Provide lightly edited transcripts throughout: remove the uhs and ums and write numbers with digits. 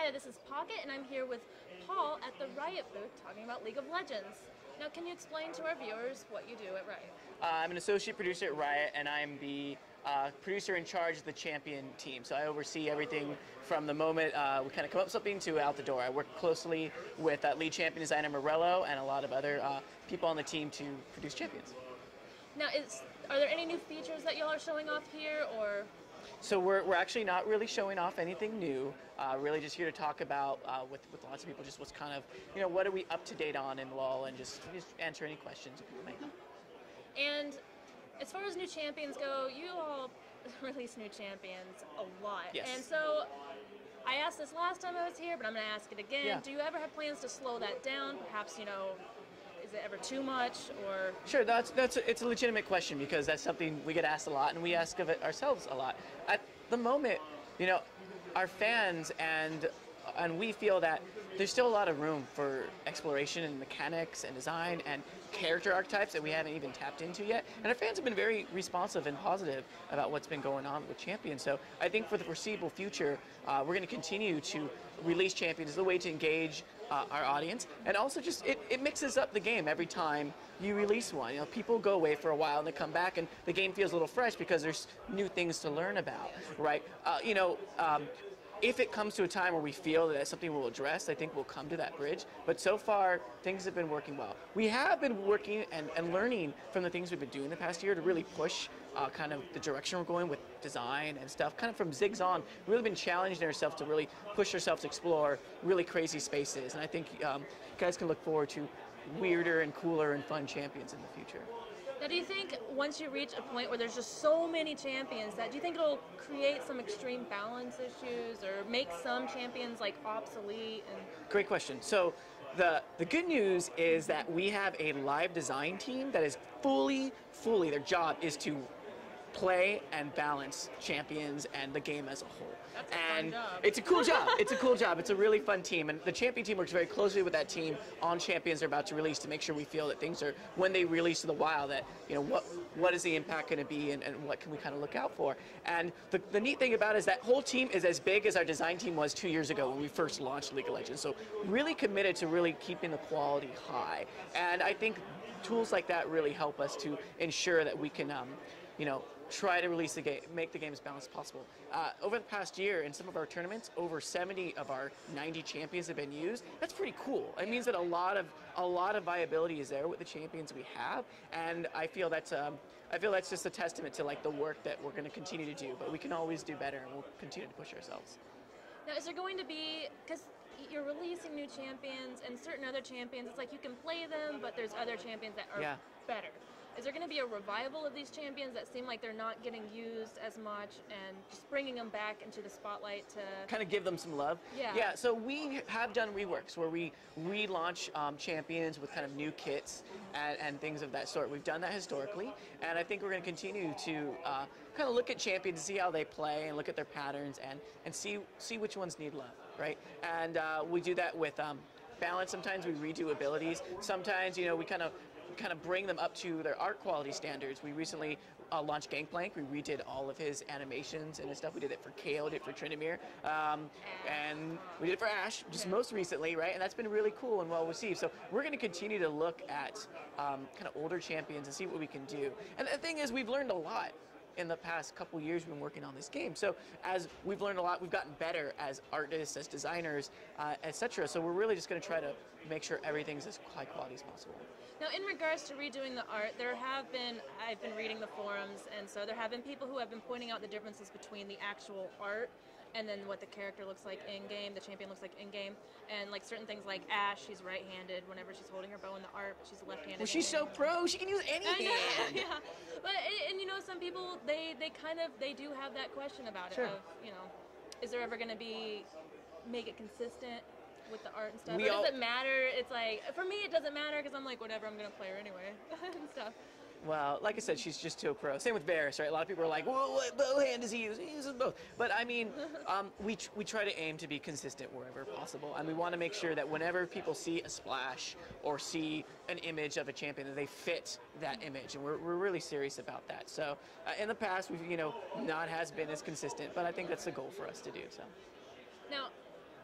Hi, this is Pocket, and I'm here with Paul at the Riot booth talking about League of Legends. Now, can you explain to our viewers what you do at Riot? I'm an associate producer at Riot, and I'm the producer in charge of the champion team. So I oversee everything from the moment we kind of come up with something to out the door. I work closely with lead champion designer Morello and a lot of other people on the team to produce champions. Now, are there any new features that y'all are showing off here, or? So we're actually not really showing off anything new. Really just here to talk about with lots of people just what's kind of, what are we up to date on in LoL, and just answer any questions people may have. And as far as new champions go, you all release new champions a lot. Yes. And so I asked this last time I was here, but I'm going to ask it again. Yeah. Do you ever have plans to slow that down? Perhaps, is it ever too much, or? Sure, it's a legitimate question because that's something we get asked a lot, and we ask of it ourselves a lot. At the moment, our fans and we feel that there's still a lot of room for exploration and mechanics and design and character archetypes that we haven't even tapped into yet. And our fans have been very responsive and positive about what's been going on with Champions. So I think for the foreseeable future, we're going to continue to release Champions as a way to engage our audience. And also just, it mixes up the game every time you release one. People go away for a while and they come back and the game feels a little fresh because there's new things to learn about, right? If it comes to a time where we feel that that's something we'll address, I think we'll come to that bridge. But so far, things have been working well. We have been working and learning from the things we've been doing the past year to really push kind of the direction we're going with design and stuff. Kind of from Ziggs on, really been challenging ourselves to really push ourselves to explore really crazy spaces. And I think you guys can look forward to weirder and cooler and fun champions in the future. Now, do you think once you reach a point where there's just so many champions do you think it'll create some extreme balance issues or make some champions obsolete? Great question. So the good news is that we have a live design team that is fully, their job is to play and balance champions and the game as a whole. That's a fun job. It's a cool job. It's a cool job. It's a really fun team. And the champion team works very closely with that team on champions they're about to release to make sure we feel that things are, when they release to the wild, that, what is the impact going to be and what can we kind of look out for. And the neat thing about it is that whole team is as big as our design team was 2 years ago when we first launched League of Legends. So really committed to really keeping the quality high. And I think tools like that really help us to ensure that we can, try to release the game, make the game as balanced as possible. Over the past year, in some of our tournaments, over 70 of our 90 champions have been used. That's pretty cool. It means that a lot of viability is there with the champions we have, and I feel that's just a testament to the work that we're going to continue to do. But we can always do better, and we'll continue to push ourselves. Now, is there going to be, because you're releasing new champions and certain other champions, it's like you can play them, but there's other champions that are better. Is there going to be a revival of these champions that seem like they're not getting used as much and just bringing them back into the spotlight to kind of give them some love? Yeah, so we have done reworks where we relaunch champions with kind of new kits and things of that sort. We've done that historically, and I think we're going to continue to kind of look at champions, see how they play, and look at their patterns and see which ones need love, right? And we do that with balance. Sometimes we redo abilities. Sometimes, we kind of bring them up to their art quality standards. We recently launched Gangplank. We redid all of his animations and his stuff. We did it for Kayle, did it for Tryndamere, and we did it for Ashe just most recently, right? And that's been really cool and well received. So we're going to continue to look at kind of older champions and see what we can do. And the thing is, we've learned a lot in the past couple years we've been working on this game. So as we've learned a lot, we've gotten better as artists, as designers, etc. So we're really just going to try to make sure everything's as high quality as possible. Now, in regards to redoing the art, I've been reading the forums, and so there have been people who have been pointing out the differences between the actual art and then what the character looks like in-game, the champion looks like in-game, and certain things like Ashe, she's right-handed whenever she's holding her bow in the art, but she's left-handed. Well, she's so pro, she can use any hand. Yeah, but some people, they do have that question about it, of, is there ever going to be, make it consistent with the art and stuff? Or does it matter? It's for me, it doesn't matter because I'm whatever, I'm going to play her anyway and stuff. Well, like I said, she's just too pro. Same with Varus, right? A lot of people are like, well, what bow hand does he use? He uses both. But I mean, we try to aim to be consistent wherever possible. And we want to make sure that whenever people see a splash or see an image of a champion, that they fit that image. And we're really serious about that. So in the past, we've, not has been as consistent, but I think that's the goal for us to do. So. Now,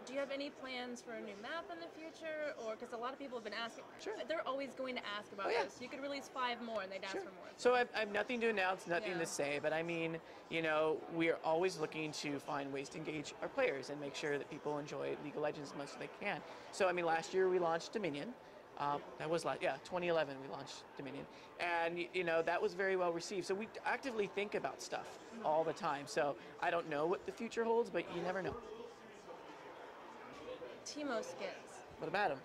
do you have any plans for a new map in the future? Or because a lot of people have been asking, Sure. they're always going to ask about Oh, yeah. this. You could release 5 more and they'd ask Sure. for more. So I have nothing to announce, nothing Yeah. to say, but I mean, you know, we are always looking to find ways to engage our players and make sure that people enjoy League of Legends as much as they can. So I mean, last year we launched Dominion. That was 2011 we launched Dominion, and you know that was very well received. So we actively think about stuff all the time. So I don't know what the future holds, but you never know. Teemo skins. What about them?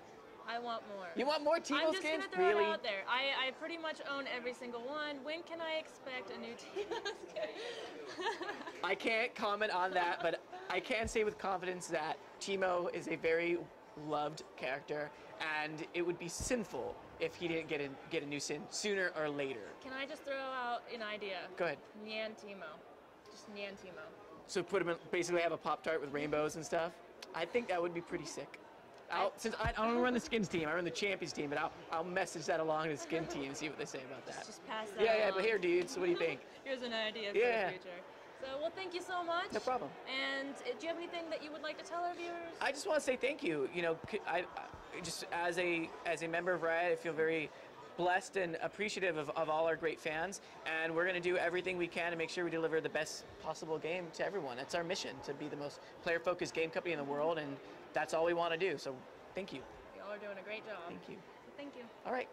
I want more. You want more Teemo I'm just skins? gonna throw Really? it out there. I pretty much own every single one. When can I expect a new Teemo skin? I can't comment on that, but I can say with confidence that Teemo is a very loved character, and it would be sinful if he didn't get a new skin sooner or later. Can I just throw out an idea? Go ahead. Nyan Teemo. Just Nyan Teemo. So put him in, basically have a Pop-Tart with rainbows and stuff. I think that would be pretty sick. Since I don't run the skins team, I run the champions team, but I'll message that along to the skin team and see what they say about that. Just pass that Yeah, along. but here, dudes, what do you think? Here's an idea for Yeah. the future. So, well, thank you so much. No problem. And do you have anything that you would like to tell our viewers? I just want to say thank you. You know, I just as a member of Riot, I feel very blessed and appreciative of all our great fans, and we're going to do everything we can to make sure we deliver the best possible game to everyone. That's our mission, to be the most player-focused game company in the world, and that's all we want to do. So, thank you. Y'all are doing a great job. Thank you. Thank you. All right.